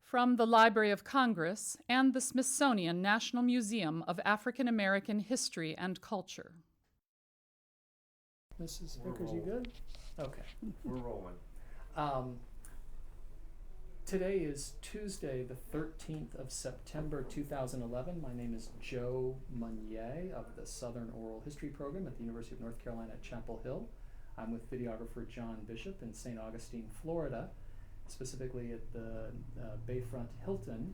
From the Library of Congress and the Smithsonian National Museum of African American History and Culture. Mrs. Vickers, you good? Okay. We're rolling. Today is Tuesday, the 13th of September, 2011. My name is Joe Mosnier of the Southern Oral History Program at the University of North Carolina at Chapel Hill. I'm with videographer John Bishop in Saint Augustine, Florida, specifically at the Bayfront Hilton,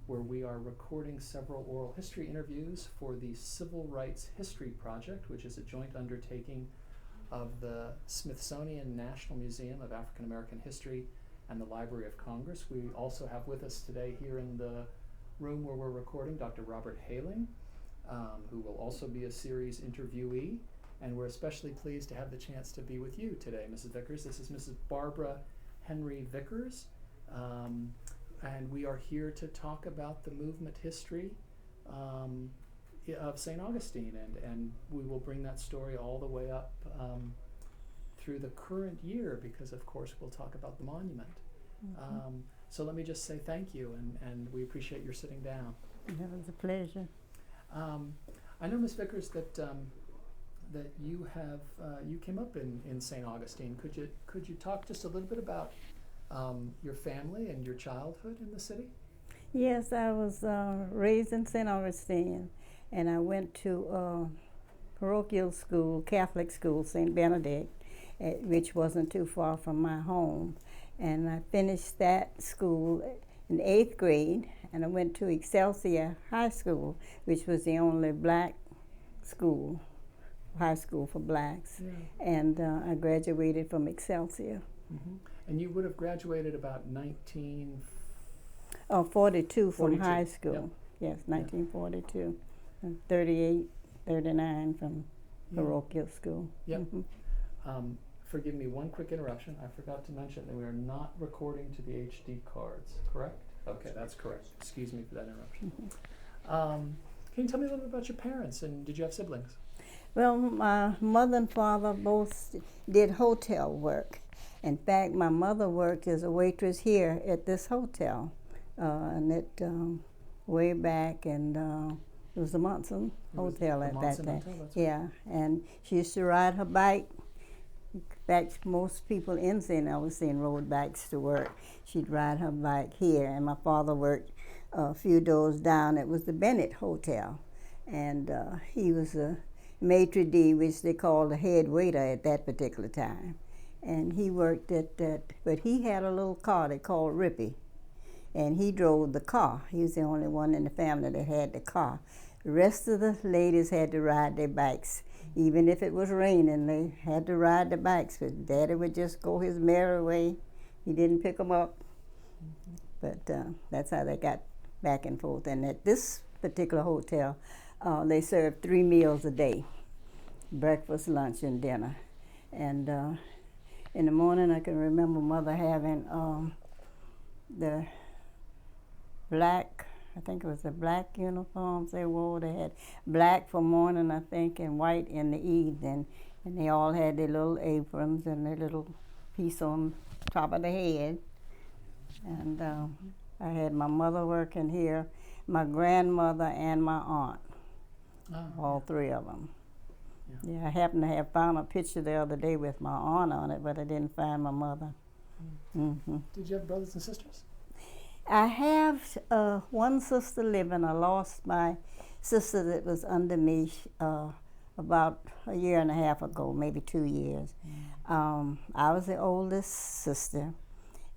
where we are recording several oral history interviews for the Civil Rights History Project, which is a joint undertaking of the Smithsonian National Museum of African American History and the Library of Congress. We also have with us today here in the room where we're recording Dr. Robert Haling, who will also be a series interviewee. And we're especially pleased to have the chance to be with you today, Mrs. Vickers. This is Mrs. Barbara Henry Vickers, and we are here to talk about the movement history of Saint Augustine, and we will bring that story all the way up through the current year, because of course we'll talk about the monument. Mm-hmm. So let me just say thank you, and we appreciate your sitting down. It was a pleasure. I know, Ms. Vickers, that you have you came up in Saint Augustine. Could you talk just a little bit about your family and your childhood in the city? Yes, I was raised in Saint Augustine, and I went to parochial school, Catholic school, St. Benedict, which wasn't too far from my home. And I finished that school in 8th grade, and I went to Excelsior High School, which was the only black school, high school for blacks. Yeah. And I graduated from Excelsior. Mm-hmm. And you would have graduated about 42 from 42. high school. Yes, 1942. And 38, 39 from parochial school. Yep. Mm-hmm. Forgive me, one quick interruption. I forgot to mention that we are not recording to the HD cards, correct? Okay, that's correct. Excuse me for that interruption. Mm-hmm. Can you tell me a little bit about your parents, and did you have siblings? Well, my mother and father both did hotel work. In fact, my mother worked as a waitress here at this hotel, and it way back, and it was the Monson Hotel at that time. Yeah, and she used to ride her bike. In fact, most people in St. Augustine rode bikes to work. She'd ride her bike here, and my father worked a few doors down. It was the Bennett Hotel, and he was a maitre d', which they called the head waiter at that particular time. And he worked at that, but he had a little car they called Rippy, and he drove the car. He was the only one in the family that had the car. The rest of the ladies had to ride their bikes. Even if it was raining, they had to ride the bikes, but Daddy would just go his merry way. He didn't pick them up. Mm-hmm. But that's how they got back and forth. And at this particular hotel, they served 3 meals a day, breakfast, lunch, and dinner. And in the morning, I can remember Mother having the black, I think it was the black uniforms they wore. They had black for morning, I think, and white in the evening. And they all had their little aprons and their little piece on top of the head. And I had my mother working here, my grandmother, and my aunt. All 3 of them. Yeah, I happened to have found a picture the other day with my aunt on it, but I didn't find my mother. Mm-hmm. Did you have brothers and sisters? I have one sister living. I lost my sister that was under me about a year and a half ago, maybe 2 years. I was the oldest sister,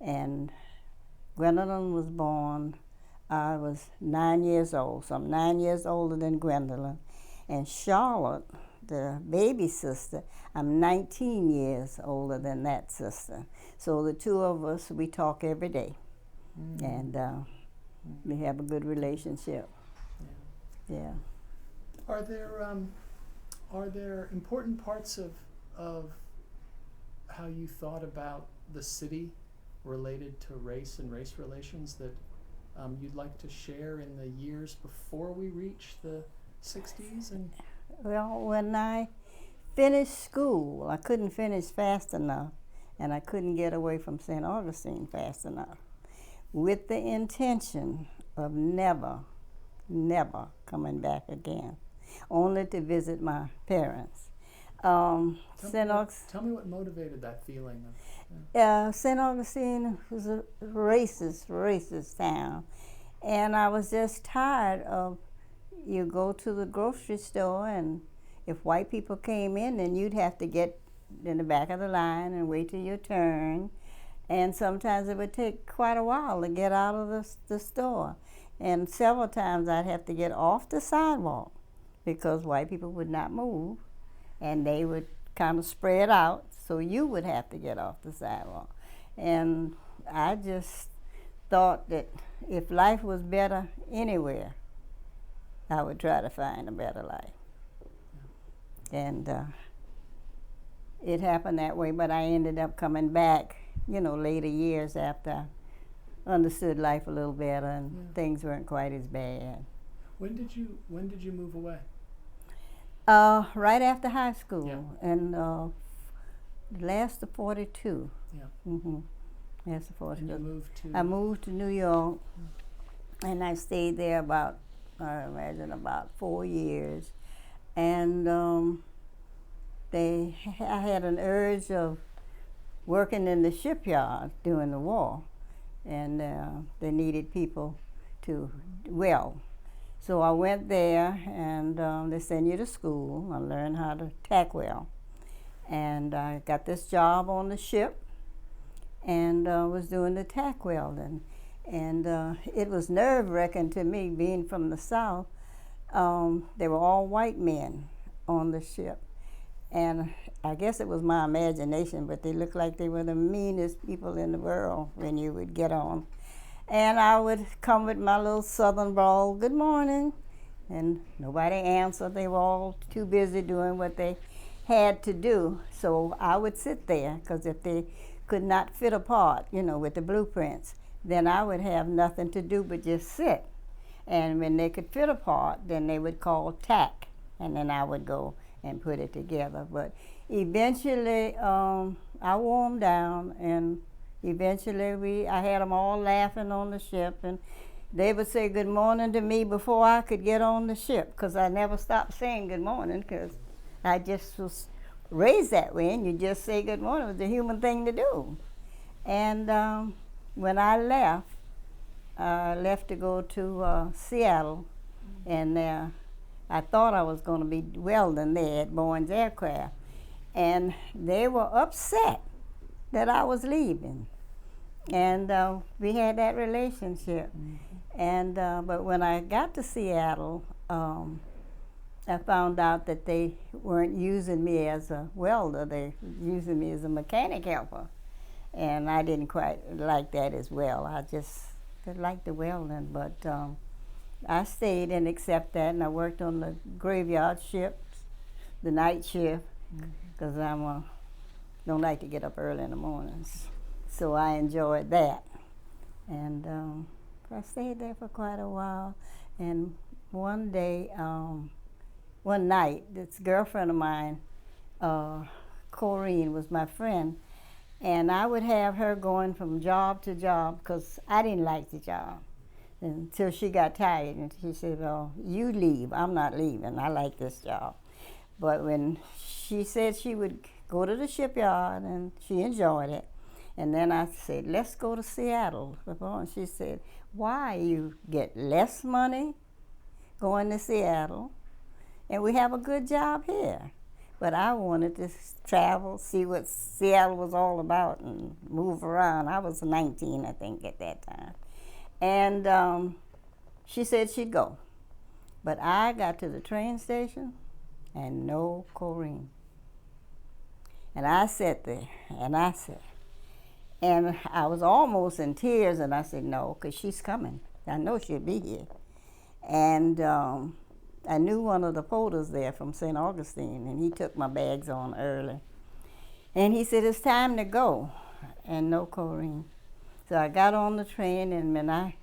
and Gwendolyn was born. I was 9 years old, so I'm 9 years older than Gwendolyn. And Charlotte, the baby sister, I'm 19 years older than that sister. So the 2 of us, we talk every day. And we have a good relationship. Yeah. Are there important parts of how you thought about the city related to race and race relations that you'd like to share in the years before we reach the 60s? And well, when I finished school, I couldn't finish fast enough, and I couldn't get away from St. Augustine fast enough. with the intention of never, never coming back again, only to visit my parents. Tell me what motivated that feeling of. Saint Augustine was a racist town, and I was just tired of, you go to the grocery store, and if white people came in, then you'd have to get in the back of the line and wait till your turn, and sometimes it would take quite a while to get out of the store, and several times I'd have to get off the sidewalk because white people would not move, and they would kind of spread out, so you would have to get off the sidewalk. And I just thought that if life was better anywhere, I would try to find a better life. And it happened that way, but I ended up coming back, later years after I understood life a little better, and things weren't quite as bad. When did you move away? Right after high school, Yeah. and last of 42. Yeah. Last of 42. And you moved to. I moved to New York, and I stayed there about, I imagine, about 4 years. And I had an urge of working in the shipyard during the war, and they needed people to weld. So I went there, and they send you to school. I learned how to tack weld. And I got this job on the ship, and was doing the tack welding. And it was nerve-wracking to me, being from the South. They were all white men on the ship. And I guess it was my imagination, but they looked like they were the meanest people in the world when you would get on. And I would come with my little southern brawl, "Good morning," and nobody answered. They were all too busy doing what they had to do. So I would sit there, because if they could not fit a part, with the blueprints, then I would have nothing to do but just sit. And when they could fit a part, then they would call tack, and then I would go and put it together. But eventually, I wore them down, and eventually I had them all laughing on the ship, and they would say good morning to me before I could get on the ship, because I never stopped saying good morning, because I just was raised that way, and you just say good morning. It was a human thing to do. And when I left to go to Seattle, and I thought I was going to be welding there at Bourne's Aircraft, and they were upset that I was leaving, and we had that relationship. And but when I got to Seattle, I found out that they weren't using me as a welder; they were using me as a mechanic helper, and I didn't quite like that as well. I just liked the welding, but I stayed and accepted that, and I worked on the graveyard ships, the night shift, because I don't like to get up early in the mornings. So I enjoyed that. And I stayed there for quite a while. And one day, one night, this girlfriend of mine, Corrine, was my friend, and I would have her going from job to job, because I didn't like the job, until she got tired, and she said, "Well, you leave. I'm not leaving. I like this job." But when she said she would go to the shipyard, and she enjoyed it, and then I said, "Let's go to Seattle." And she said, "Why? You get less money going to Seattle, and we have a good job here." But I wanted to travel, see what Seattle was all about, and move around. I was 19, I think, at that time. And she said she'd go. But I got to the train station, and no Corrine. And I sat there, and I was almost in tears, and I said, "No, because she's coming. I know she'll be here." And I knew one of the porters there from Saint Augustine, and he took my bags on early. And he said, "It's time to go," and no Corrine. So I got on the train, and when I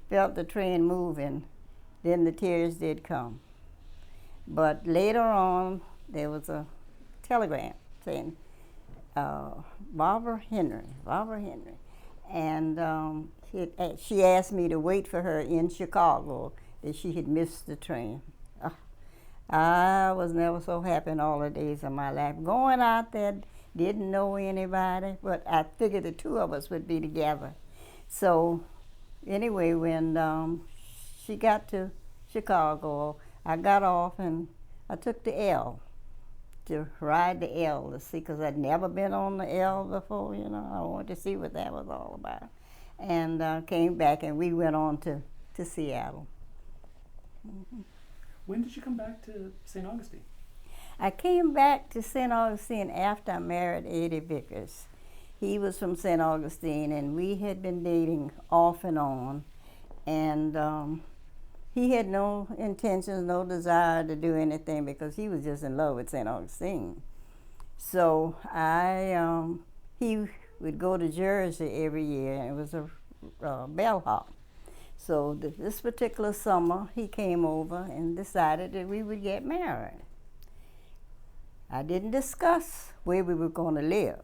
felt the train moving, then the tears did come. But later on, there was a telegram saying, Barbara Henry. And she asked me to wait for her in Chicago, that she had missed the train. I was never so happy in all the days of my life. Going out there, didn't know anybody, but I figured the two of us would be together. So anyway, when she got to Chicago, I got off and I took the L to ride the L to see, because I'd never been on the L before, you know. I wanted to see what that was all about. And came back and we went on to Seattle. Mm-hmm. When did you come back to St. Augustine? I came back to St. Augustine after I married Edna Vickers. He was from St. Augustine, and we had been dating off and on. And he had no intentions, no desire to do anything, because he was just in love with St. Augustine. So he would go to Jersey every year, and it was a bellhop. So this particular summer, he came over and decided that we would get married. I didn't discuss where we were going to live.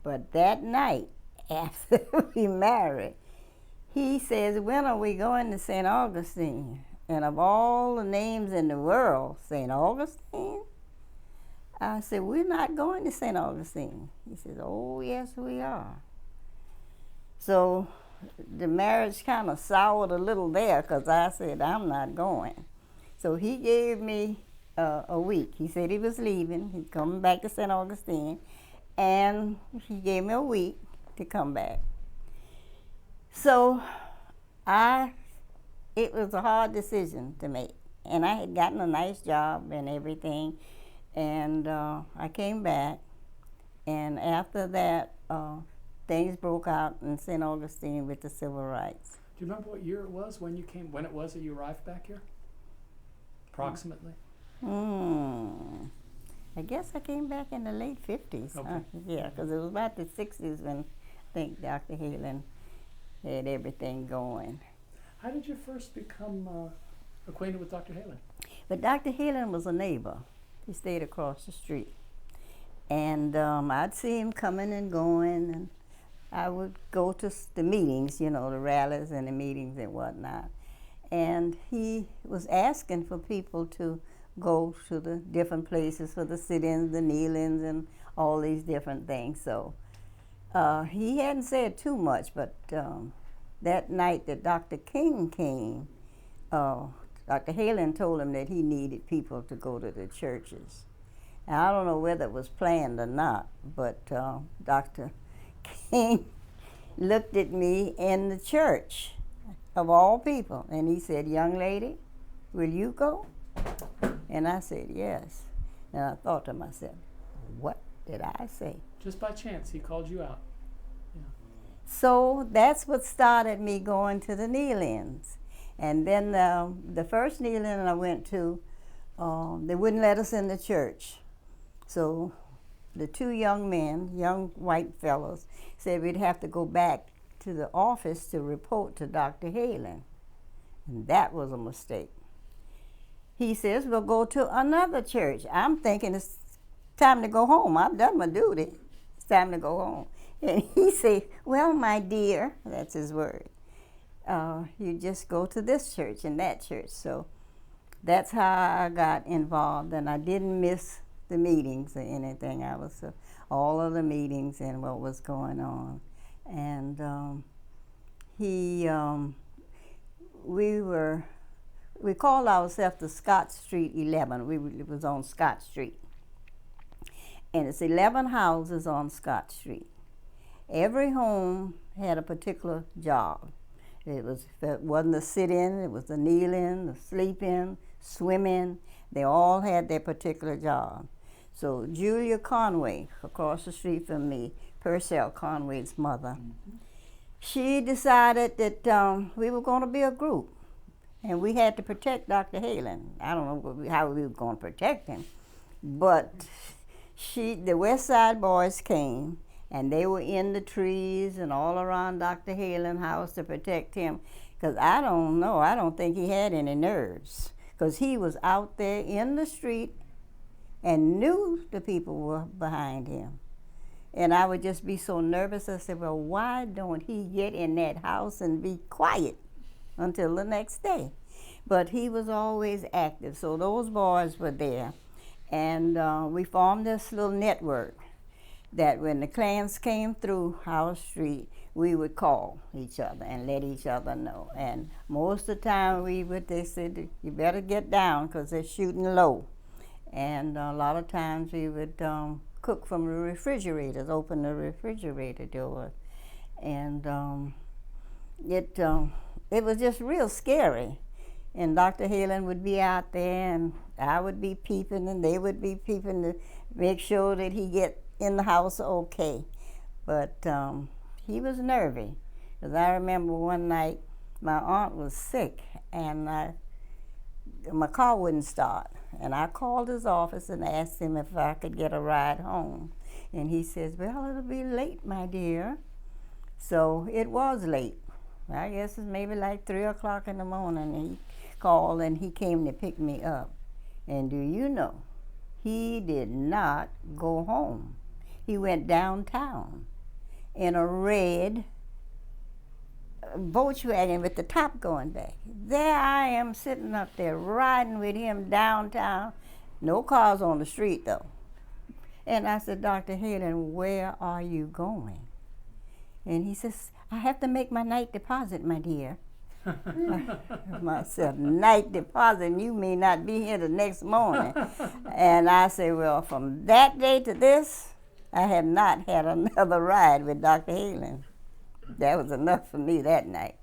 But that night, after we married, he says, when are we going to St. Augustine? And of all the names in the world, St. Augustine? I said, we're not going to St. Augustine. He says, oh, yes, we are. So the marriage kind of soured a little there, because I said, I'm not going. So he gave me a week. He said he was leaving. He's coming back to St. Augustine. And he gave me a week to come back. So it was a hard decision to make. And I had gotten a nice job and everything. And I came back. And after that, things broke out in St. Augustine with the civil rights. Do you remember what year it was when it was that you arrived back here? Approximately? I guess I came back in the late 50s. Okay. Yeah, because it was about the 60s when I think Dr. Halen had everything going. How did you first become acquainted with Dr. Halen? But Dr. Halen was a neighbor. He stayed across the street. And I'd see him coming and going, and I would go to the meetings, you know, the rallies and the meetings and whatnot. And he was asking for people to go to the different places for the sit-ins, the kneel-ins, and all these different things. So he hadn't said too much, but that night that Dr. King came, Dr. Halen told him that he needed people to go to the churches. And I don't know whether it was planned or not, but Dr. King looked at me in the church, of all people, and he said, young lady, will you go? And I said, yes. And I thought to myself, what did I say? Just by chance, he called you out. Yeah. So that's what started me going to the kneel-ins. And then the first kneel-in I went to, they wouldn't let us in the church. So the two young men, young white fellows, said we'd have to go back to the office to report to Dr. Halen. And that was a mistake. He says, we'll go to another church. I'm thinking it's time to go home. I've done my duty. It's time to go home. And he said, well, my dear, that's his word, you just go to this church and that church. So that's how I got involved, and I didn't miss the meetings or anything. I was all of the meetings and what was going on. And we called ourselves the Scott Street 11. It was on Scott Street. And it's 11 houses on Scott Street. Every home had a particular job. It wasn't the sit-in, it was the kneel-in, the sleep-in, swim-in. They all had their particular job. So Julia Conway, across the street from me, Purcell Conway's mother, she decided that we were going to be a group. And we had to protect Dr. Halen. I don't know how we were going to protect him. But the West Side Boys came, and they were in the trees and all around Dr. Halen's house to protect him. Because I don't know, I don't think he had any nerves. Because he was out there in the street and knew the people were behind him. And I would just be so nervous. I said, well, why don't he get in that house and be quiet until the next day? But he was always active, so those boys were there. And we formed this little network that when the clans came through our street, we would call each other and let each other know. And most of the time they said, you better get down because they're shooting low. And a lot of times we would cook from the refrigerators, open the refrigerator door. And it was just real scary. And Dr. Halen would be out there, and I would be peeping, and they would be peeping to make sure that he get in the house okay. But he was nervy. Because I remember one night my aunt was sick, and my car wouldn't start. And I called his office and asked him if I could get a ride home. And he says, well, it'll be late, my dear. So it was late. I guess it's maybe like 3 o'clock in the morning. He called and he came to pick me up. And do you know, he did not go home. He went downtown in a red Volkswagen with the top going back. There I am sitting up there riding with him downtown. No cars on the street though. And I said, Dr. Halen, where are you going? And he says, I have to make my night deposit, my dear. Myself, night deposit, you may not be here the next morning. And I said, well, from that day to this, I have not had another ride with Dr. Halen. That was enough for me that night.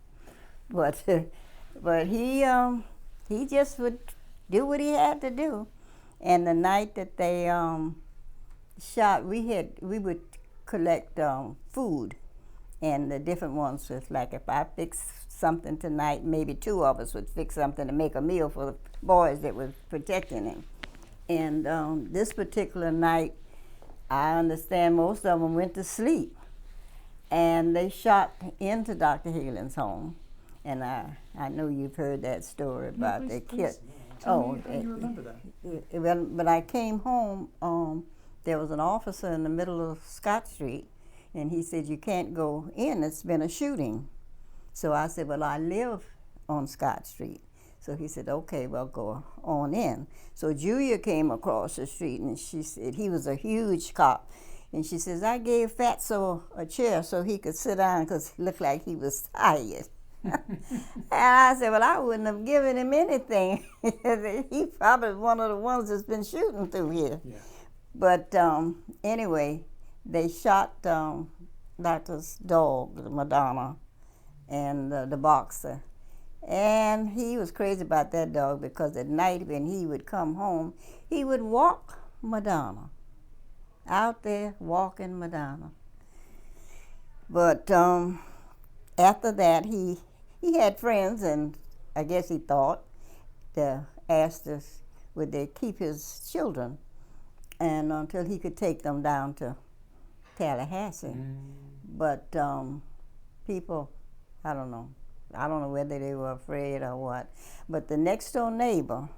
But he just would do what he had to do. And the night that they shot, we would collect food. And the different ones was like, if I fix something tonight, maybe 2 of us would fix something to make a meal for the boys that were protecting him. And this particular night, I understand most of them went to sleep. And they shot into Dr. Halen's home. And I know you've heard that story about the kid. Tell me how you remember that. When I came home, there was an officer in the middle of Scott Street. And he said, you can't go in, it's been a shooting. So I said, well, I live on Scott Street. So he said, okay, well, go on in. So Julia came across the street, and she said, he was a huge cop. And she says, I gave Fatso a chair so he could sit down because he looked like he was tired. And I said, well, I wouldn't have given him anything. He probably one of the ones that's been shooting through here. Yeah. But anyway, they shot Doctor's dog, Madonna, and the boxer. And he was crazy about that dog because at night when he would come home, he would walk Madonna. Out there walking Madonna. But after that, he had friends, and I guess he thought to ask us would they keep his children, and until he could take them down to Tallahassee. But people, I don't know whether they were afraid or what. But the next door neighbor,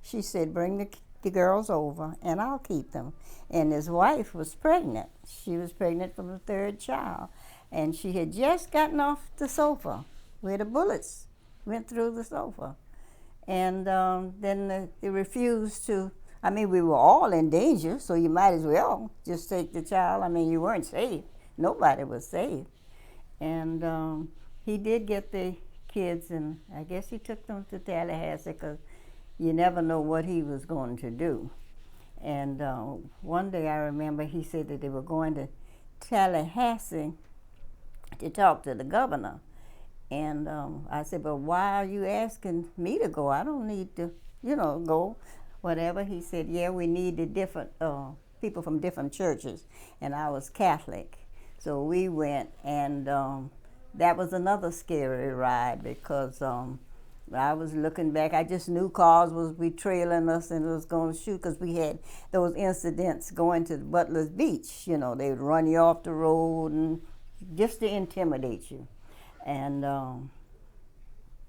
she said, bring the girls over and I'll keep them. And his wife was pregnant. She was pregnant from the 3rd child. And she had just gotten off the sofa where the bullets went through the sofa. And then they refused to, I mean, we were all in danger, so you might as well just take the child. I mean, you weren't safe. Nobody was safe. And he did get the kids, and I guess he took them to Tallahassee because you never know what he was going to do. And one day I remember he said that they were going to Tallahassee to talk to the governor. And I said, but why are you asking me to go? I don't need to, go, whatever. He said, yeah, we needed different people from different churches. And I was Catholic. So we went, and that was another scary ride because I was looking back. I just knew cars was be trailing us and it was going to shoot because we had those incidents going to Butler's Beach. They would run you off the road and just to intimidate you. And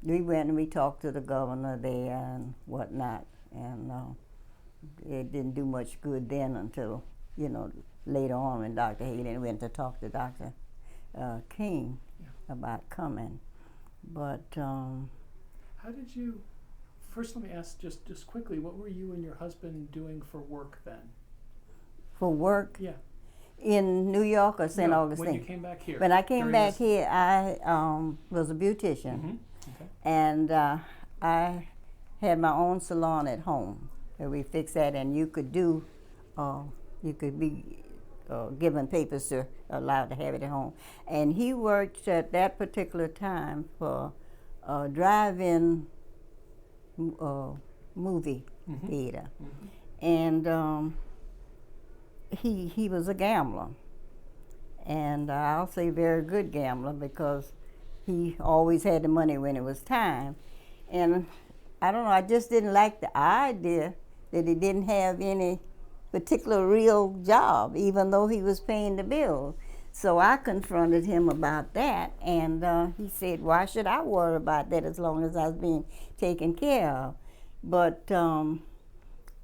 we went and we talked to the governor there and whatnot. And it didn't do much good then until, later on when Dr. Haley went to talk to Dr. King about coming. But how did you? First, let me ask just quickly. What were you and your husband doing for work then? for work Yeah. in New York or Saint No, Augustine? when you came back here. When I came during back this- here, I was a beautician, Okay. and I had my own salon at home where we fixed that, and you could do, you could be given papers to allowed to have it at home. And he worked at that particular time for a drive-in movie theater, and he was a gambler, and I'll say very good gambler because he always had the money when it was time. And I don't know, I just didn't like the idea that he didn't have any particular real job, even though he was paying the bills. So I confronted him about that, and he said, why should I worry about that as long as I was being taken care of? But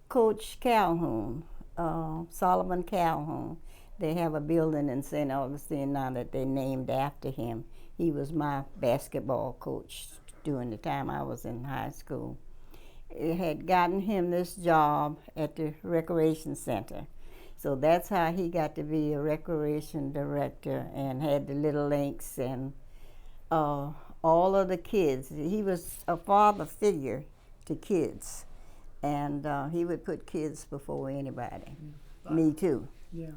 Coach Calhoun, Solomon Calhoun, they have a building in Saint Augustine now that they named after him. He was my basketball coach during the time I was in high school. It had gotten him this job at the recreation center. So that's how he got to be a recreation director and had the Little Links and all of the kids. He was a father figure to kids, and he would put kids before anybody. Me too. Yeah.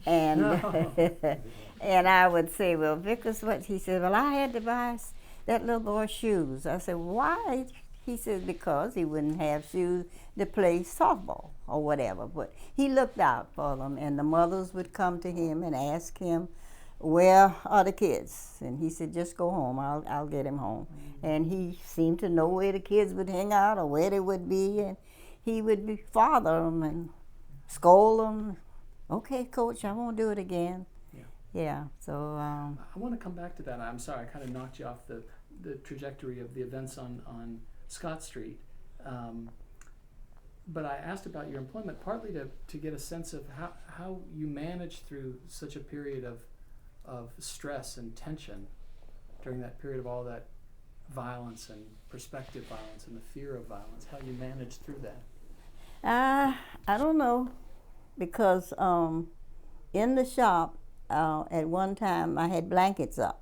And and I would say, well, Vickers, what? He said, well, I had to buy that little boy shoes. I said, why? He said, because he wouldn't have shoes to play softball or whatever. But he looked out for them, and the mothers would come to him and ask him, where are the kids? And he said, just go home, I'll get him home. And he seemed to know where the kids would hang out or where they would be, and he would father them and scold them. Okay, coach, I won't do it again. Yeah, so I want to come back to that. I'm sorry, I kind of knocked you off the trajectory of the events on Scott Street. But I asked about your employment partly to get a sense of how you managed through such a period of stress and tension during that period of all that violence and prospective violence and the fear of violence, how you managed through that. I don't know, because in the shop at one time I had blankets up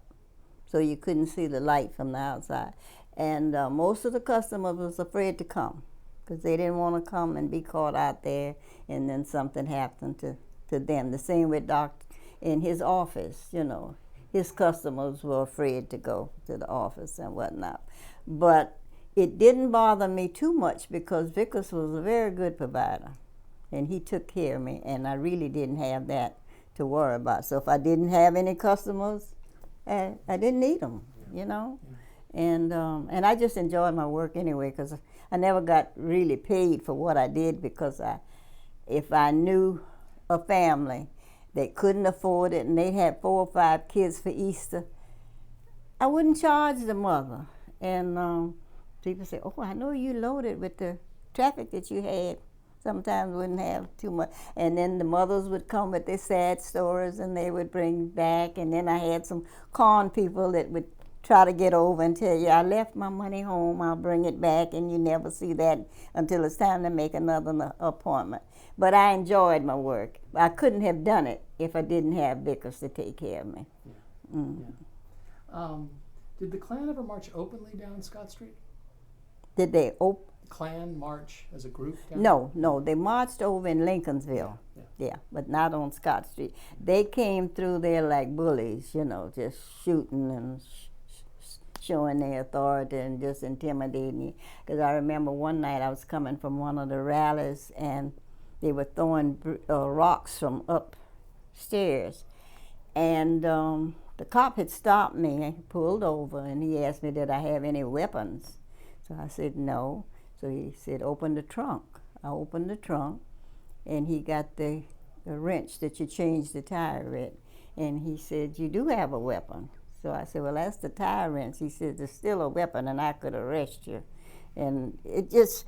so you couldn't see the light from the outside, and most of the customers was afraid to come because they didn't want to come and be caught out there and then something happened to them. The same with Doc in his office, you know, his customers were afraid to go to the office and whatnot. But it didn't bother me too much because Vickers was a very good provider, and he took care of me, and I really didn't have that to worry about. So if I didn't have any customers, I didn't need them, you know. And I just enjoyed my work anyway, because I never got really paid for what I did, because if I knew a family that couldn't afford it and they had 4 or 5 kids for Easter, I wouldn't charge the mother. And people say, oh, I know you loaded with the traffic that you had. Sometimes wouldn't have too much. And then the mothers would come with their sad stories and they would bring back. And then I had some con people that would try to get over and tell you, I left my money home, I'll bring it back, and you never see that until it's time to make another appointment. But I enjoyed my work. I couldn't have done it if I didn't have Vickers to take care of me. Did the Klan ever march openly down Scott Street? Did they Klan march as a group down? No, they marched over in Lincolnsville. Yeah, but not on Scott Street. They came through there like bullies, you know, just shooting and showing their authority and just intimidating you. Because I remember one night I was coming from one of the rallies and they were throwing rocks from upstairs. And the cop had stopped me, pulled over, and he asked me, did I have any weapons? So I said, no. So he said, open the trunk. I opened the trunk, and he got the wrench that you change the tire with. And he said, you do have a weapon. So I said, well, that's the tire wrench. He said, there's still a weapon, and I could arrest you. And it just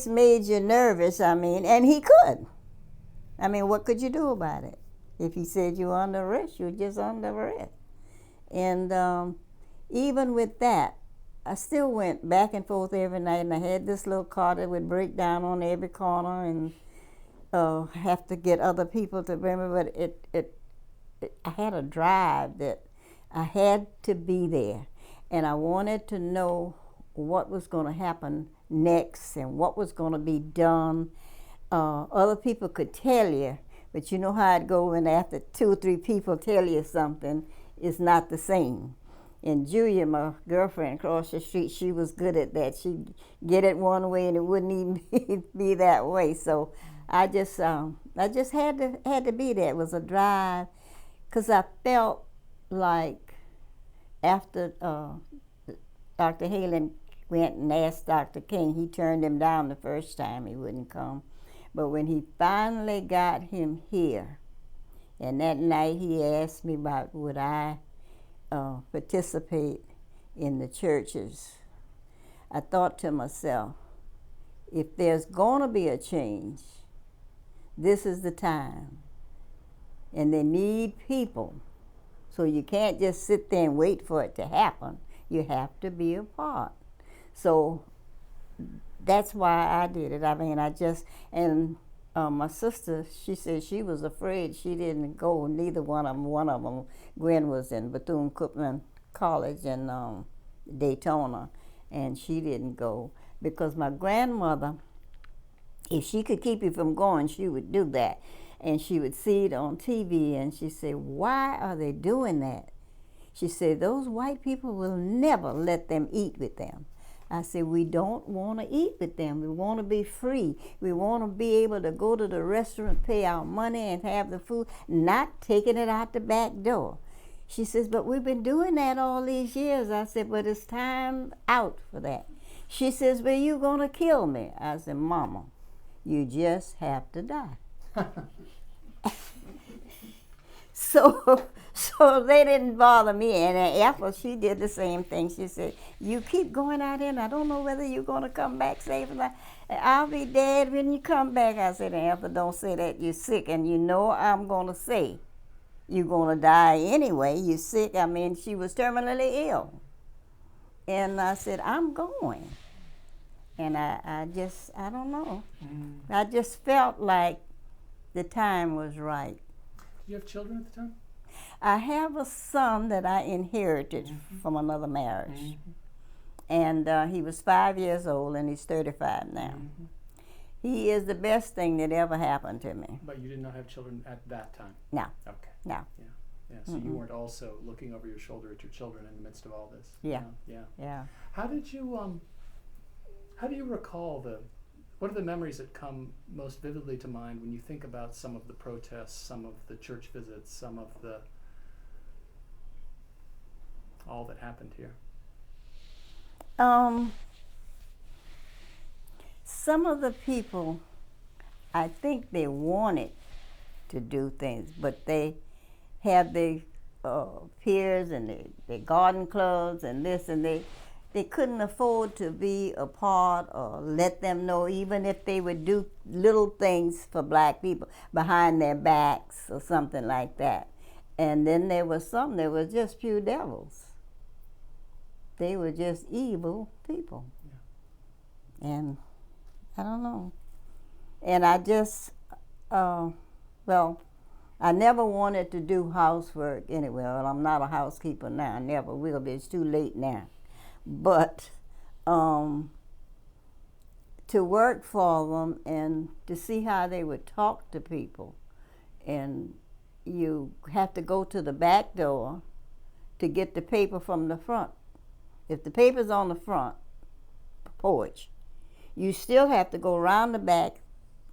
made you nervous, and he could. What could you do about it? If he said you're under arrest, you're just under arrest. And even with that, I still went back and forth every night, and I had this little car that would break down on every corner and have to get other people to bring me. But I had a drive that I had to be there, and I wanted to know what was going to happen next and what was going to be done. Other people could tell you, but you know how it goes when after 2 or 3 people tell you something, it's not the same. And Julia, my girlfriend across the street, she was good at that. She'd get it one way and it wouldn't even be that way. So I just had to be there. It was a drive, because I felt like after Dr. Halen went and asked Dr. King, he turned him down the first time, he wouldn't come. But when he finally got him here, and that night he asked me about would I participate in the churches, I thought to myself, if there's going to be a change, this is the time. And they need people. So you can't just sit there and wait for it to happen. You have to be a part. So that's why I did it. I mean, my sister, she said she was afraid. She didn't go, neither one of them. One of them, Gwen, was in Bethune-Cookman College in Daytona, and she didn't go because my grandmother, if she could keep you from going, she would do that. And she would see it on TV, and she said, why are they doing that? She said, those white people will never let them eat with them. I said, we don't want to eat with them. We want to be free. We want to be able to go to the restaurant, pay our money, and have the food, not taking it out the back door. She says, but we've been doing that all these years. I said, but it's time out for that. She says, well, you're going to kill me. I said, Mama, you just have to die. So they didn't bother me. And Ethel, she did the same thing. She said, you keep going out here, and I don't know whether you're going to come back safe or not. I'll be dead when you come back. I said, Ethel, don't say that. You're sick. And you know I'm going to say, you're going to die anyway. You're sick. I mean, she was terminally ill. And I said, I'm going. And I don't know. I just felt like the time was right. You have children at the time? I have a son that I inherited from another marriage. And he was 5 years old, and he's 35 now. He is the best thing that ever happened to me. But you did not have children at that time? No. Okay. No. Yeah. So you weren't also looking over your shoulder at your children in the midst of all this? Yeah. Yeah. How do you recall what are the memories that come most vividly to mind when you think about some of the protests, some of the church visits, some of all that happened here? Some of the people, I think they wanted to do things, but they have their peers and their garden clubs and this, and they couldn't afford to be a part or let them know, even if they would do little things for black people behind their backs or something like that. And then there was some that were just pure devils. They were just evil people. Yeah. And I don't know. And I just, I never wanted to do housework anyway. Well, I'm not a housekeeper now. I never will be. It's too late now. But to work for them and to see how they would talk to people, and you have to go to the back door to get the paper from the front. If the paper's on the front porch, you still have to go around the back,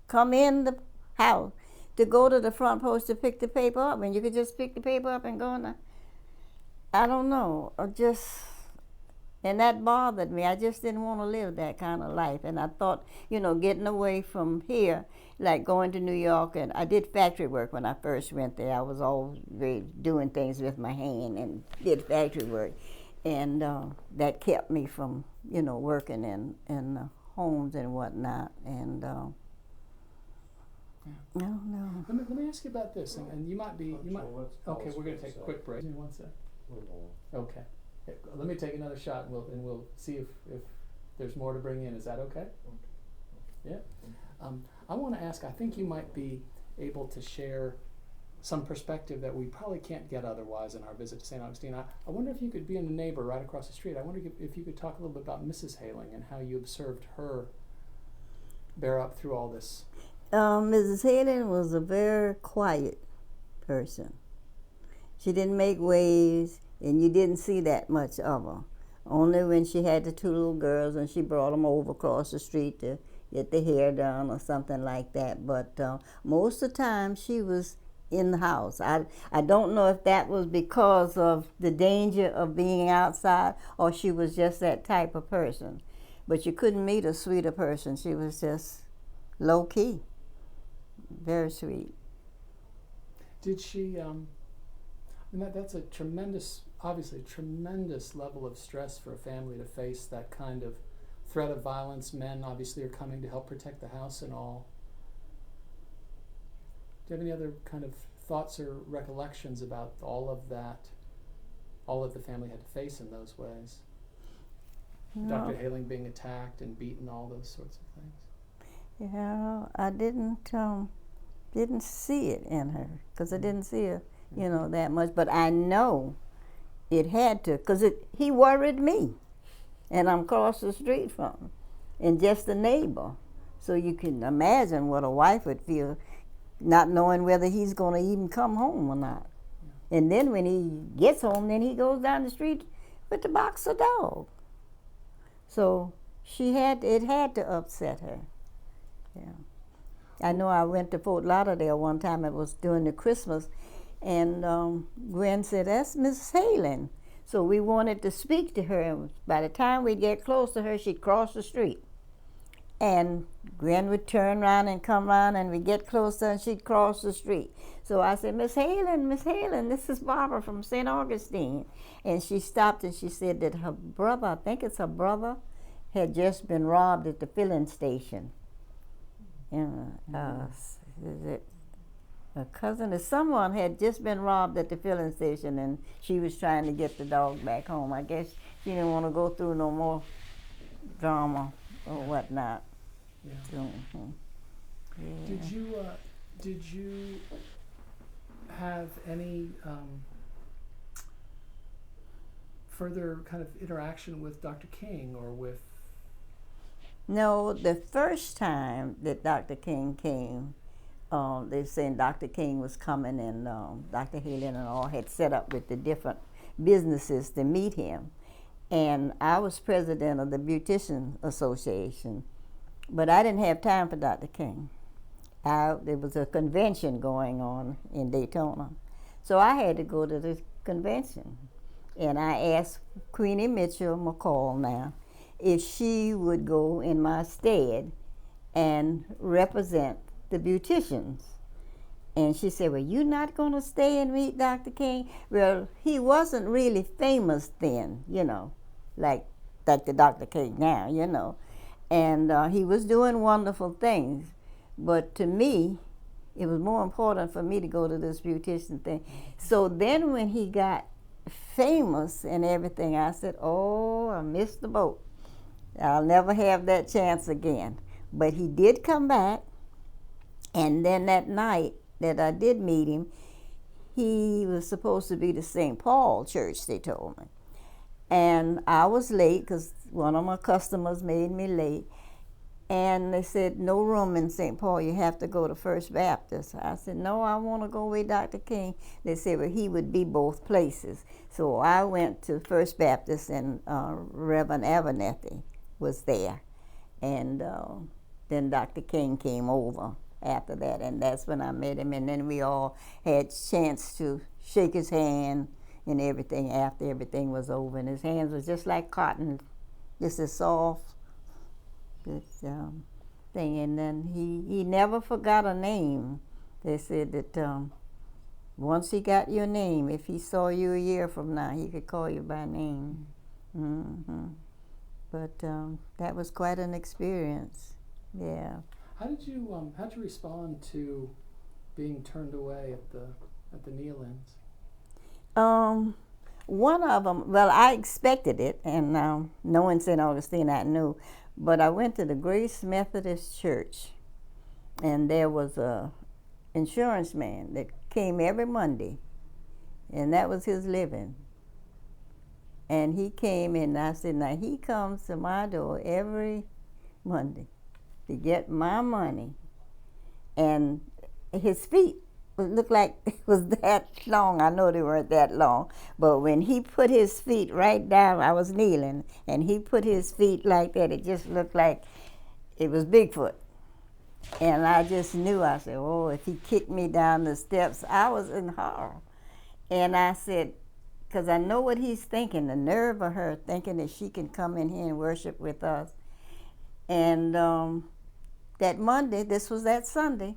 come in the house to go to the front porch to pick the paper up, and you could just pick the paper up and go in. I don't know, and that bothered me. I just didn't want to live that kind of life. And I thought, getting away from here, like going to New York, and I did factory work when I first went there. I was always doing things with my hand and did factory work. And that kept me from, working in homes and whatnot. And No, no. Let me ask you about this, and you might. Okay, we're going to take a quick break. One sec. Okay. Yeah, let me take another shot, and we'll see if there's more to bring in. Is that okay? Yeah. I want to ask. I think you might be able to share some perspective that we probably can't get otherwise in our visit to Saint Augustine. I wonder if you could be a neighbor right across the street. I wonder if you could talk a little bit about Mrs. Haling and how you observed her bear up through all this. Mrs. Haling was a very quiet person. She didn't make waves, and you didn't see that much of her. Only when she had the two little girls and she brought them over across the street to get their hair done or something like that. But most of the time she was in the house. I don't know if that was because of the danger of being outside or she was just that type of person. But you couldn't meet a sweeter person. She was just low key, very sweet. Did she, that's a tremendous, obviously tremendous level of stress for a family to face, that kind of threat of violence. Men obviously are coming to help protect the house and all. Do you have any other kind of thoughts or recollections about all of the family had to face in those ways? No. Dr. Haling being attacked and beaten, all those sorts of things. Yeah, I didn't see it in her because I didn't see her, that much. But I know it had to, because he worried me, and I'm across the street from him, and just a neighbor. So you can imagine what a wife would feel, not knowing whether he's going to even come home or not. Yeah. And then when he gets home, then he goes down the street with the box of dog. So it had to upset her. Yeah. I know I went to Fort Lauderdale one time. It was during the Christmas, and Gwen said, "That's Miss Haling." So we wanted to speak to her, and by the time we'd get close to her, she'd cross the street. And Gwen would turn around and come around, and we'd get closer, and she'd cross the street. So I said, Miss Haling, this is Barbara from Saint Augustine." And she stopped and she said that her brother, I think it's her brother, had just been robbed at the filling station. A cousin or someone had just been robbed at the filling station, and she was trying to get the dog back home. I guess she didn't want to go through no more drama or whatnot. Yeah. So, yeah. Did you have any further kind of interaction with Dr. King or with? No, the first time that Dr. King came, they were saying Dr. King was coming, and Dr. Haling and all had set up with the different businesses to meet him. And I was president of the Beautician Association, but I didn't have time for Dr. King. There was a convention going on in Daytona, so I had to go to the convention. And I asked Queenie Mitchell McCall now if she would go in my stead and represent the beauticians. And she said, "Well, you're not going to stay and meet Dr. King?" Well, he wasn't really famous then, like the Dr. King now, And he was doing wonderful things. But to me, it was more important for me to go to this beautician thing. So then when he got famous and everything, I said, "Oh, I missed the boat. I'll never have that chance again." But he did come back, and then that night that I did meet him, he was supposed to be the St. Paul church, they told me. And I was late because one of my customers made me late. And they said, "No room in St. Paul, you have to go to First Baptist." I said, "No, I want to go with Dr. King." They said, "Well, he would be both places." So I went to First Baptist, and Reverend Abernethy was there. And then Dr. King came over after that, and that's when I met him. And then we all had chance to shake his hand and everything after everything was over. And his hands was just like cotton, just as soft. This thing, and then he never forgot a name. They said that once he got your name, if he saw you a year from now, he could call you by name. Mm-hmm. But that was quite an experience. Yeah. How'd you respond to being turned away at the kneel-ins? One of them, well, I expected it, and knowing Saint Augustine, I knew. But I went to the Grace Methodist Church, and there was a insurance man that came every Monday, and that was his living. And he came, and I said, now he comes to my door every Monday to get my money, and his feet looked like it was that long. I know they weren't that long, but when he put his feet right down, I was kneeling, and he put his feet like that, it just looked like it was Bigfoot. And I just knew, I said, oh, if he kicked me down the steps, I was in horror. And I said, because I know what he's thinking, the nerve of her thinking that she can come in here and worship with us. And that Monday, this was that Sunday,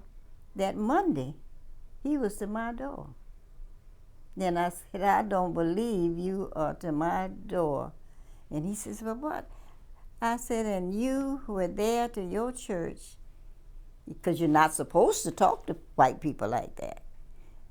that Monday, he was to my door. Then I said, I don't believe you are to my door. And he says, well, what? I said, and you were there to your church, because you're not supposed to talk to white people like that.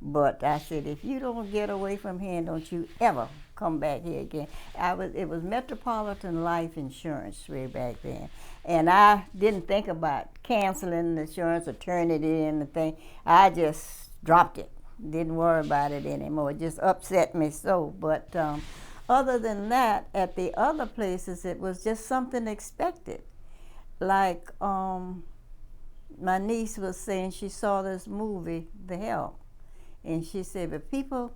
But I said, if you don't get away from here, don't you ever come back here again. It was Metropolitan Life Insurance way back then. And I didn't think about canceling the insurance or turning it in the thing. I just dropped it. Didn't worry about it anymore. It just upset me so. But other than that, at the other places, it was just something expected. Like my niece was saying she saw this movie, The Help. And she said, but people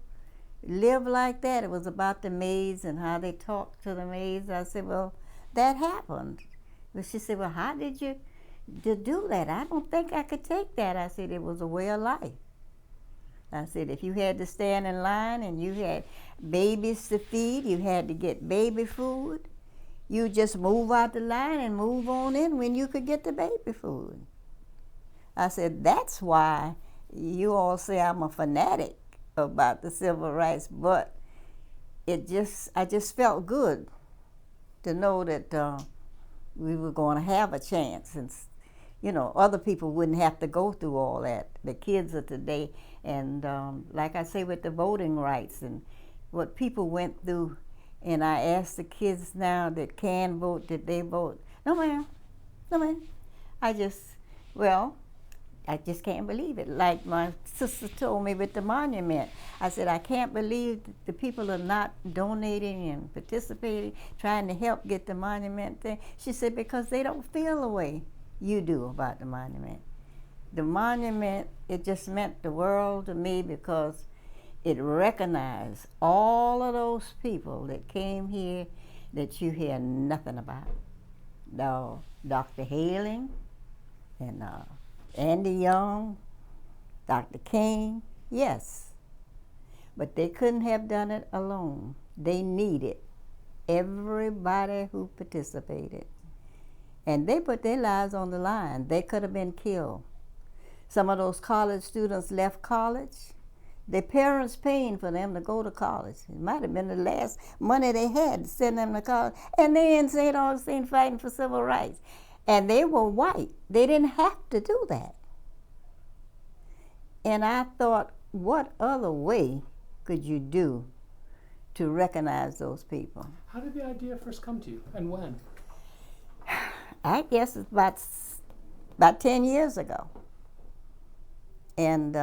live like that. It was about the maids and how they talked to the maids. I said, well, that happened. But she said, well, how did you do that? I don't think I could take that. I said, it was a way of life. I said, if you had to stand in line and you had babies to feed, you had to get baby food, you just move out the line and move on in when you could get the baby food. I said, that's why you all say I'm a fanatic about the civil rights, but I just felt good to know that we were going to have a chance, and other people wouldn't have to go through all that. The kids of today, and like I say with the voting rights and what people went through, and I ask the kids now that can vote, did they vote? No ma'am, no ma'am. I just can't believe it. Like my sister told me with the monument. I said, I can't believe the people are not donating and participating, trying to help get the monument thing. She said, because they don't feel the way you do about the monument. The monument, it just meant the world to me because it recognized all of those people that came here that you hear nothing about. Dr. Haling and Andy Young, Dr. King, yes. But they couldn't have done it alone. They needed everybody who participated. And they put their lives on the line. They could have been killed. Some of those college students left college. Their parents paying for them to go to college. It might have been the last money they had to send them to college. And they in Saint Augustine fighting for civil rights. And they were white. They didn't have to do that. And I thought, what other way could you do to recognize those people? How did the idea first come to you, and when? I guess it's about 10 years ago. And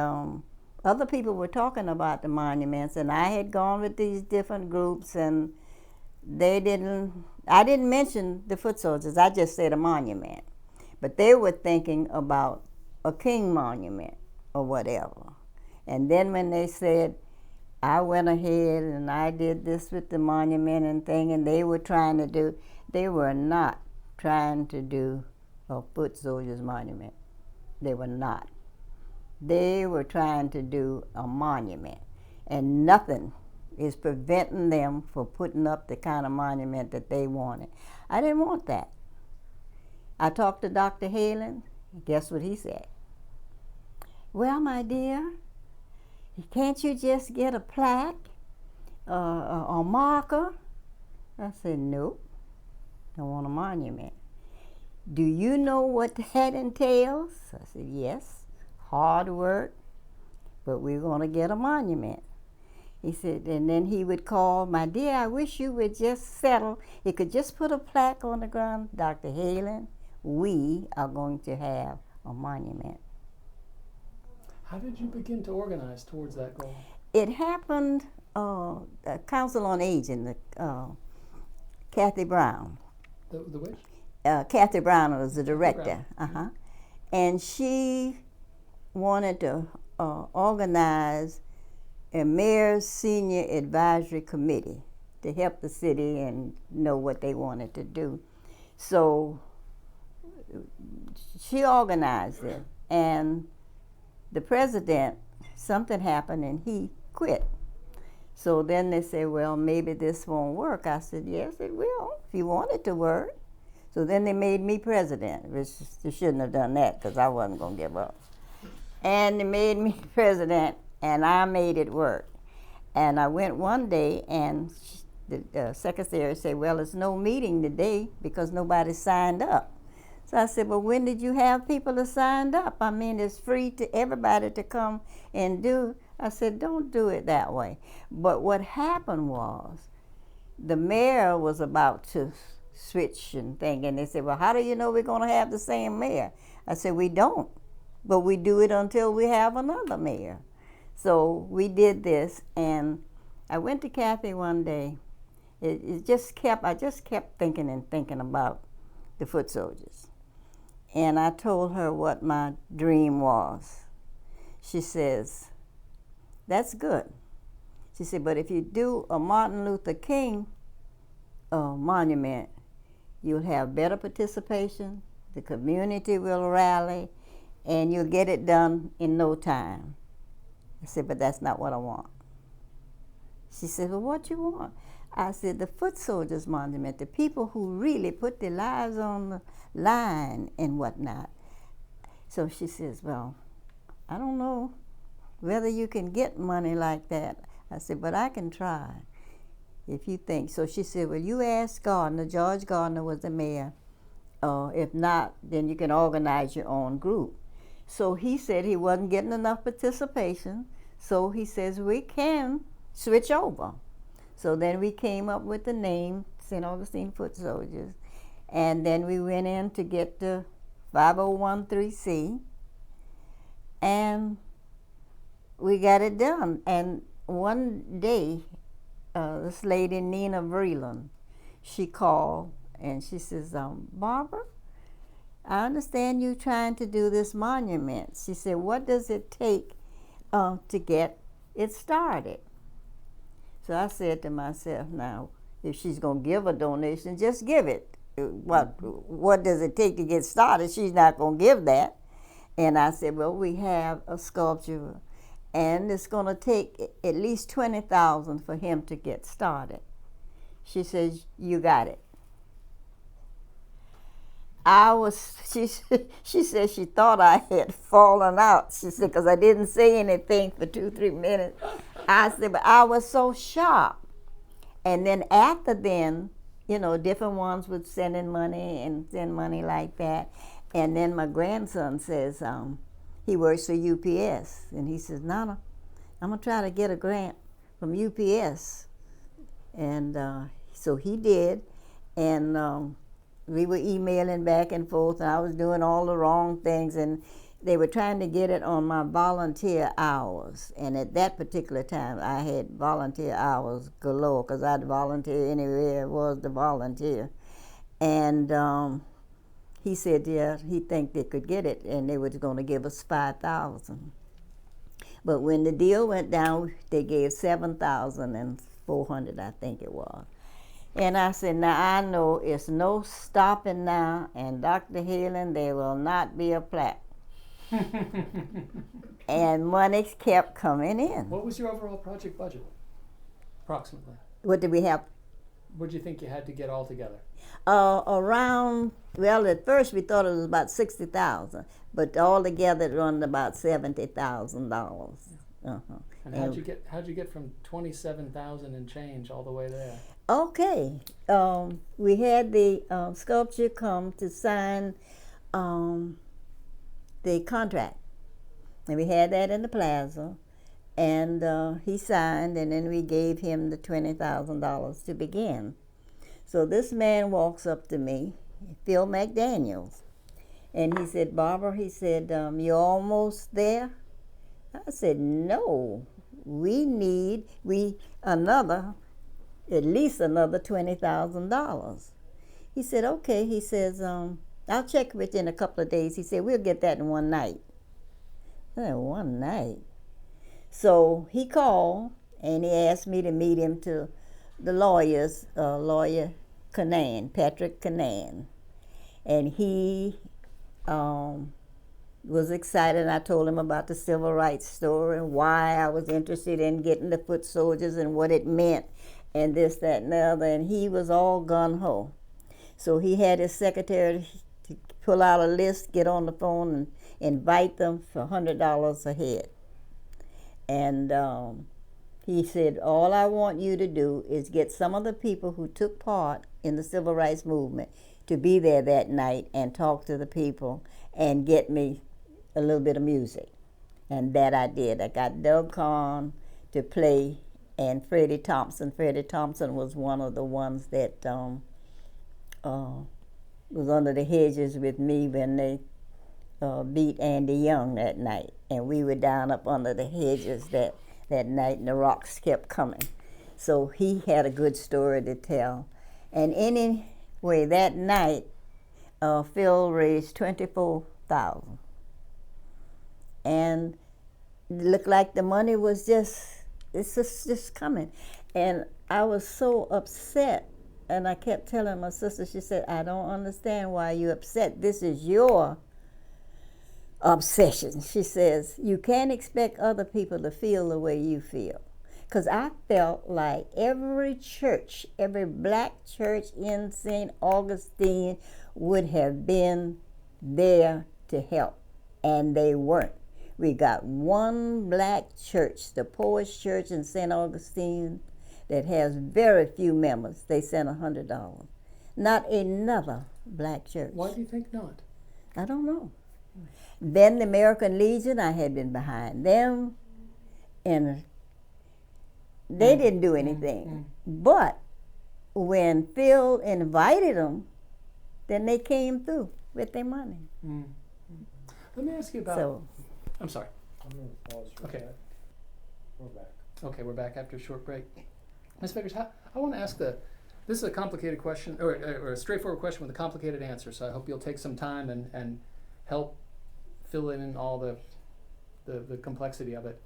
other people were talking about the monuments, and I had gone with these different groups, and I didn't mention the foot soldiers, I just said a monument. But they were thinking about a king monument or whatever. And then when they said, I went ahead and I did this with the monument and thing, and they were not trying to do a foot soldiers monument. They were not. They were trying to do a monument, and nothing is preventing them from putting up the kind of monument that they wanted. I didn't want that. I talked to Dr. Halen. Guess what he said? Well, my dear, can't you just get a plaque, a marker? I said, nope, I want a monument. do you know what that entails? I said, yes, hard work, but we're going to get a monument. He said, and then he would call, my dear, I wish you would just settle. He could just put a plaque on the ground, Dr. Halen, we are going to have a monument. How did you begin to organize towards that goal? It happened, the Council on Aging, Kathy Brown. The which? Kathy Brown was the director. Brown. And she wanted to organize a mayor's senior advisory committee to help the city and know what they wanted to do. So she organized it, and the president, something happened and he quit. So then they said, well, maybe this won't work. I said, yes, it will, if you want it to work. So then they made me president, which they shouldn't have done that because I wasn't going to give up. And they made me president, and I made it work. And I went one day, and the secretary said, well, there's no meeting today because nobody signed up. So I said, well, when did you have people that signed up? I mean, it's free to everybody to come and do. I said, don't do it that way. But what happened was the mayor was about to switch and thing, and they said, well, how do you know we're going to have the same mayor? I said, we don't, but we do it until we have another mayor. So we did this, and I went to Kathy one day. I just kept thinking and thinking about the foot soldiers. And I told her what my dream was. She says, that's good. She said, but if you do a Martin Luther King monument, you'll have better participation, the community will rally, and you'll get it done in no time. I said, but that's not what I want. She said, well, what you want? I said, the foot soldiers monument, the people who really put their lives on the line and whatnot. So she says, well, I don't know whether you can get money like that. I said, but I can try if you think. So she said, well, you ask Gardner. George Gardner was the mayor. If not, then you can organize your own group. So he said he wasn't getting enough participation. So he says, we can switch over. So then we came up with the name, Saint Augustine Foot Soldiers. And then we went in to get the 5013C. And we got it done. And one day, this lady, Nina Vreeland, she called and she says, Barbara, I understand you trying to do this monument. She said, what does it take to get it started? So I said to myself, now, if she's going to give a donation, just give it. What does it take to get started? She's not going to give that. And I said, well, we have a sculpture, and it's going to take at least $20,000 for him to get started. She says, you got it. She said she thought I had fallen out. She said, because I didn't say anything for 2-3 minutes. I said, but I was so shocked. And then after then, you know, different ones would send in money and send money like that. And then my grandson says, he works for UPS. And he says, Nana, I'm going to try to get a grant from UPS. And so he did. And we were emailing back and forth, and I was doing all the wrong things, and they were trying to get it on my volunteer hours. And at that particular time, I had volunteer hours galore, because I'd volunteer anywhere it was to volunteer. And he said, yeah, he think they could get it, and they were going to give us $5,000. But when the deal went down, they gave $7,400, I think it was. And I said, now I know it's no stopping now, and Dr. Halen, there will not be a plaque. And money kept coming in. What was your overall project budget, approximately? What did we have? What did you think you had to get all together? Around, well, at first we thought it was about $60,000, but altogether it run about $70,000. And how'd you get from 27,000 and change all the way there? Okay. We had the sculpture come to sign um, the contract. And we had that in the plaza. And he signed, and then we gave him the $20,000 to begin. So this man walks up to me, Phil McDaniels, and he said, Barbara, he said, you're almost there? I said, no, we need at least another $20,000. He said, okay. He says, I'll check within a couple of days. He said, we'll get that in one night. I said, one night? So he called and he asked me to meet him to the lawyers, lawyer Patrick Canaan. And he was excited. I told him about the civil rights story and why I was interested in getting the foot soldiers and what it meant and this, that, and the other. And he was all gung-ho. So he had his secretary to pull out a list, get on the phone, and invite them for $100 a head. And he said, all I want you to do is get some of the people who took part in the civil rights movement to be there that night and talk to the people and get me a little bit of music. And that I did. I got Doug Kahn to play and Freddie Thompson. Freddie Thompson was one of the ones that was under the hedges with me when they beat Andy Young that night. And we were down up under the hedges that night, and the rocks kept coming. So he had a good story to tell. And anyway, that night, Phil raised $24,000. And it looked like the money was just coming. And I was so upset. And I kept telling my sister, she said, I don't understand why you're upset. This is your obsession. She says, you can't expect other people to feel the way you feel. Because I felt like every church, every black church in Saint Augustine would have been there to help. And they weren't. We got one black church, the Poets Church in Saint Augustine, that has very few members. They sent $100. Not another black church. Why do you think not? I don't know. Then the American Legion, I had been behind them, and they didn't do anything. But when Phil invited them, then they came through with their money. Let me ask you about... So, I'm sorry. I'm going to pause for Okay. that. We're back. Okay, we're back after a short break. Ms. Vickers, I want to ask this is a complicated question, or a straightforward question with a complicated answer, so I hope you'll take some time and help fill in all the complexity of it.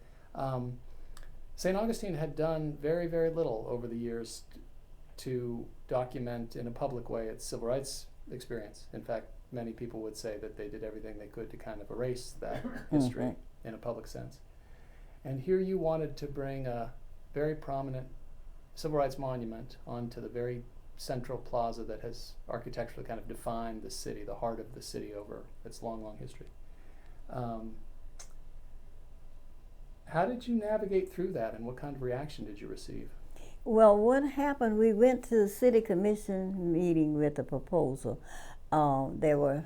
St. Augustine had done very, very little over the years to document in a public way its civil rights experience. In fact, many people would say that they did everything they could to kind of erase that history in a public sense. And here you wanted to bring a very prominent civil rights monument onto the very central plaza that has architecturally kind of defined the city, the heart of the city over its long, long history. How did you navigate through that, and what kind of reaction did you receive? well, what happened, we went to the city commission meeting with a proposal. There were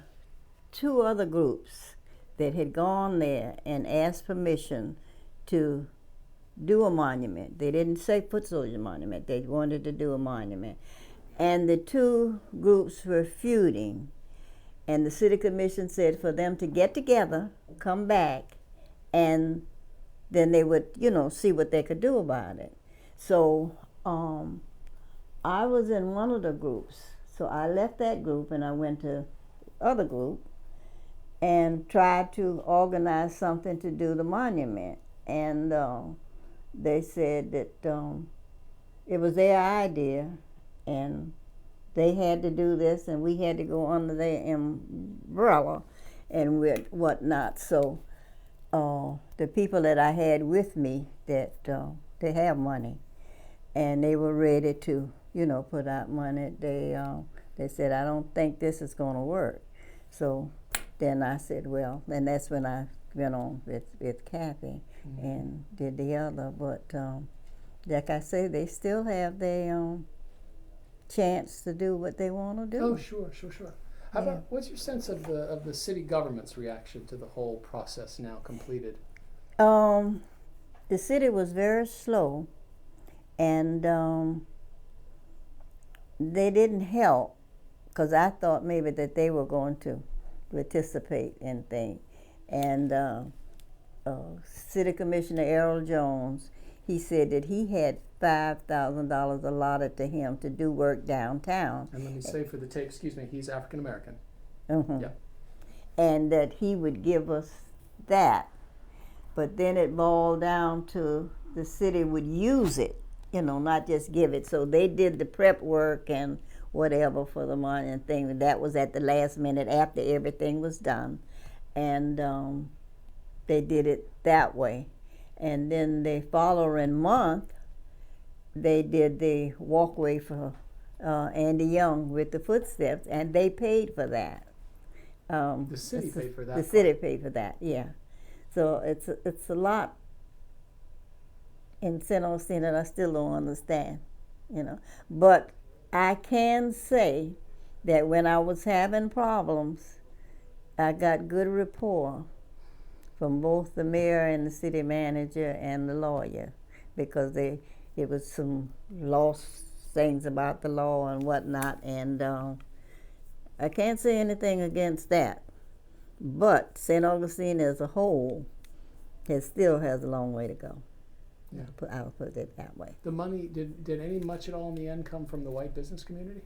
two other groups that had gone there and asked permission to do a monument. They didn't say foot soldier monument. They wanted to do a monument. And the two groups were feuding. And the city commission said for them to get together, come back, and then they would, see what they could do about it. So I was in one of the groups. So I left that group and I went to the other group and tried to organize something to do the monument. And they said that it was their idea and they had to do this and we had to go under their umbrella and whatnot. So the people that I had with me that they have money and they were ready to, put out money. They said, I don't think this is going to work. So then I said, well, and that's when I went on with Kathy and did the other. But like I say, they still have their chance to do what they want to do. Oh, sure. How Yeah. about, what's your sense of the city government's reaction to the whole process now completed? The city was very slow, and they didn't help, because I thought maybe that they were going to participate in things. And City Commissioner Errol Jones, he said that he had $5,000 allotted to him to do work downtown. And let me say for the tape, excuse me, he's African American. Mhm. Yeah. And that he would give us that. But then it boiled down to the city would use it, not just give it. So they did the prep work and whatever for the money and thing. That was at the last minute after everything was done. And they did it that way. And then the following month, they did the walkway for Andy Young with the footsteps, and they paid for that. The city paid for that. The city paid for that, yeah. So it's a lot in Saint Augustine that I still don't understand, But I can say that when I was having problems, I got good rapport from both the mayor and the city manager and the lawyer, because it was some lost things about the law and whatnot, and I can't say anything against that. But St. Augustine as a whole still has a long way to go. Yeah. I'll put it that way. The money, did any much at all in the end come from the white business community?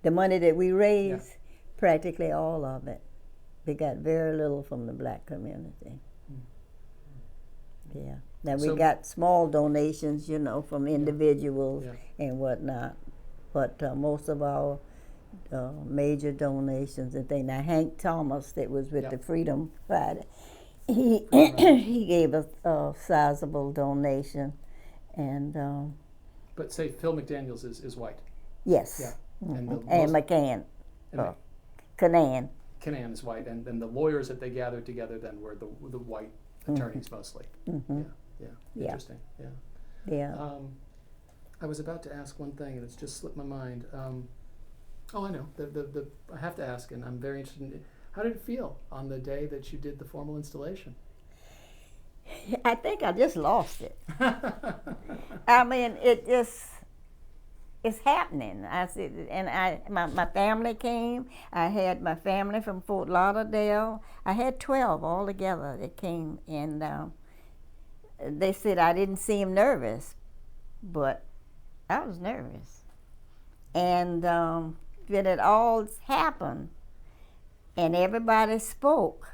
The money that we raised, practically all of it. We got very little from the black community. Yeah. Now we got small donations, from individuals and whatnot. But most of our major donations and things. Now Hank Thomas, that was with the Freedom Friday, he gave us a sizable donation, and but say Phil McDaniels is white. yes, Yeah. and And McCann, and Canan. Canan is white, and the lawyers that they gathered together then were the white attorneys mostly. Mm-hmm. Yeah. Yeah. Interesting. Yeah. Yeah. I was about to ask one thing, and it's just slipped my mind. I know. I have to ask, and I'm very interested in it. How did it feel on the day that you did the formal installation? I think I just lost it. I mean, it's happening. I said, and my family came. I had my family from Fort Lauderdale. I had 12 altogether that came, and they said I didn't seem nervous, but I was nervous. And when it all happened, and everybody spoke,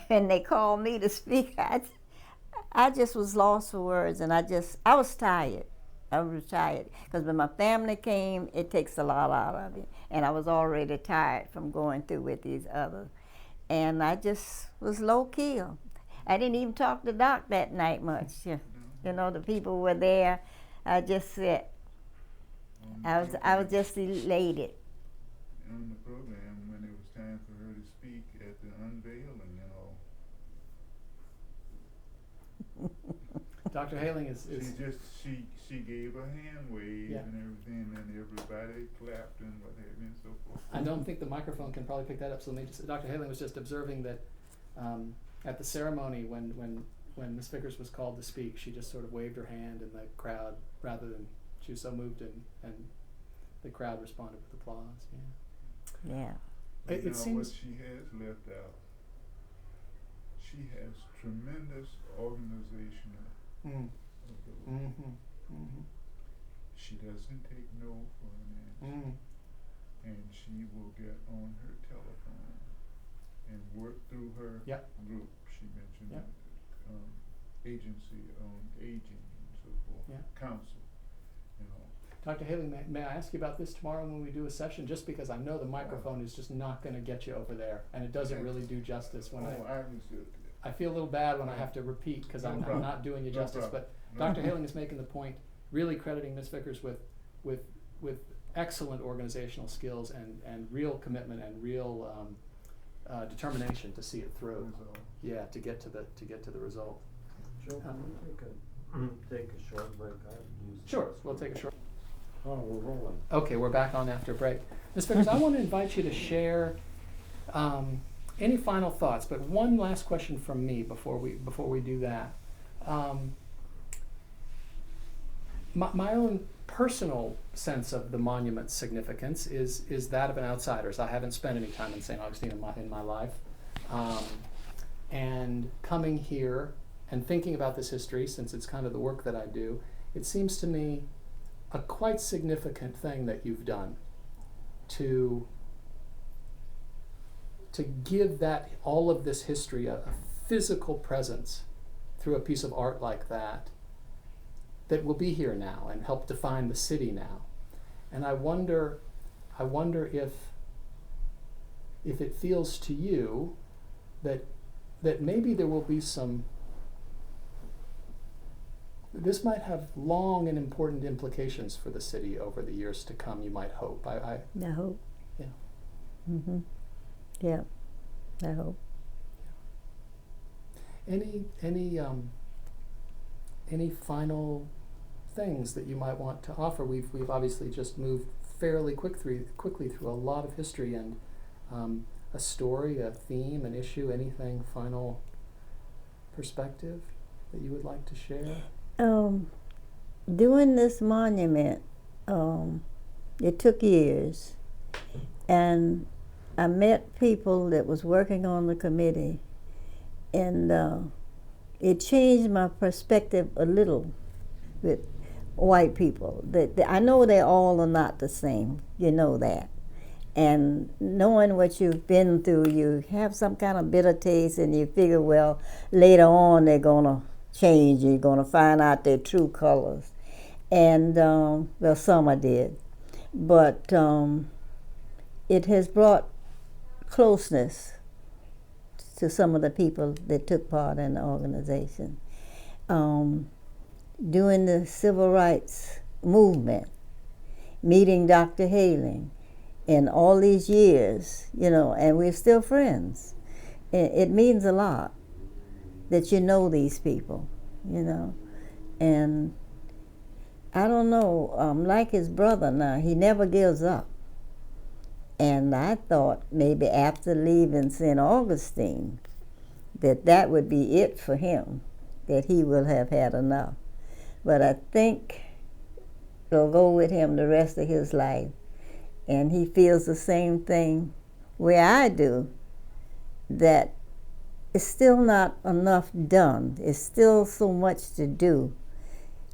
and they called me to speak, I just was lost for words, and I was tired. I was tired, because when my family came, it takes a lot out of you, and I was already tired from going through with these others, and I just was low-key. I didn't even talk to Doc that night much. The people were there. I just said, I was just elated. On the program, when it was time for her to speak at the unveiling, Dr. Haling is she gave a hand wave and everything, and everybody clapped and what have you and so forth. I don't think the microphone can probably pick that up, so let me just, Dr. Haling was just observing that at the ceremony when Ms. Vickers was called to speak, she just sort of waved her hand, and the crowd, rather than, she was so moved, and the crowd responded with applause. Yeah. It seems what she has left out. She has tremendous organizational ability. She doesn't take no for an answer, and she will get on her telephone and work through her group. She mentioned agency on aging and so forth, council. Dr. Haling, may I ask you about this tomorrow when we do a session? Just because I know the microphone is just not going to get you over there, and it doesn't really do justice when I feel a little bad when I have to repeat, because I'm not doing you justice. But Dr. Haling is making the point, really crediting Ms. Vickers with excellent organizational skills and real commitment and real determination to see it through. Yeah, to get to the result. Joe, can we take a short break? Sure, we'll take a short. Oh, we're rolling. Okay, we're back on after break. Ms. Vickers, I want to invite you to share any final thoughts, but one last question from me before we do that. My own personal sense of the monument's significance is that of an outsider. I haven't spent any time in Saint Augustine in my life. And coming here and thinking about this history, since it's kind of the work that I do, it seems to me a quite significant thing that you've done to give that all of this history a physical presence through a piece of art like that will be here now and help define the city now. And I wonder if it feels to you that maybe there will be this might have long and important implications for the city over the years to come, you might hope. I hope. Yeah. Mm-hmm. Yeah, I hope. Any final things that you might want to offer? We've obviously just moved fairly quickly through a lot of history and a story, a theme, an issue. Anything final perspective that you would like to share? Doing this monument, it took years, and I met people that was working on the committee, and it changed my perspective a little with white people. I know they all are not the same, you know that. And knowing what you've been through, you have some kind of bitter taste, and you figure, well, later on they're gonna change. You're gonna find out their true colors. And well, some I did, but it has brought closeness to some of the people that took part in the organization. Doing the civil rights movement, meeting Dr. Haling, in all these years, and we're still friends. It means a lot that you know these people, and I don't know, like his brother now, he never gives up. And I thought maybe after leaving Saint Augustine that would be it for him, that he will have had enough. But I think it'll go with him the rest of his life. And he feels the same thing where I do, that it's still not enough done. It's still so much to do.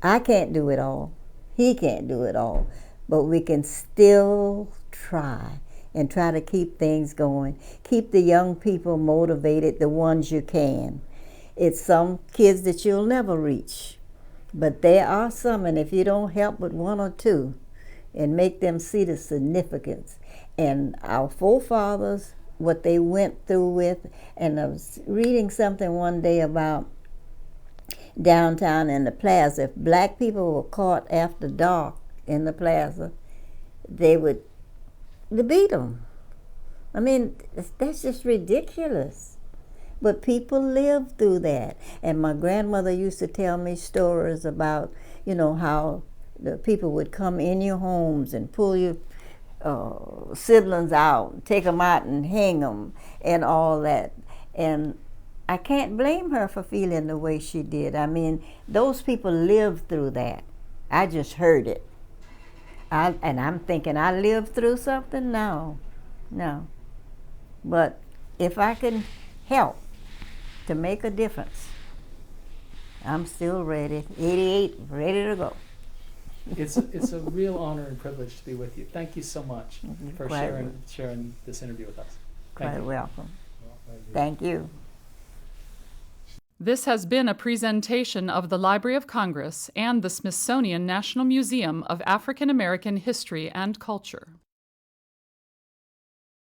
I can't do it all. He can't do it all. But we can still try and try to keep things going. Keep the young people motivated, the ones you can. It's some kids that you'll never reach. But there are some, and if you don't help with one or two, and make them see the significance. And our forefathers, what they went through with, and I was reading something one day about downtown in the plaza. If black people were caught after dark in the plaza, they beat them. I mean, that's just ridiculous. But people lived through that. And my grandmother used to tell me stories about, how the people would come in your homes and pull your siblings out, take them out and hang them and all that. And I can't blame her for feeling the way she did. I mean, those people lived through that. I just heard it. And I'm thinking, I lived through something? No. But if I can help to make a difference, I'm still ready. 88, ready to go. It's a real honor and privilege to be with you. Thank you so much for sharing this interview with us. Quite welcome. Thank you. This has been a presentation of the Library of Congress and the Smithsonian National Museum of African American History and Culture.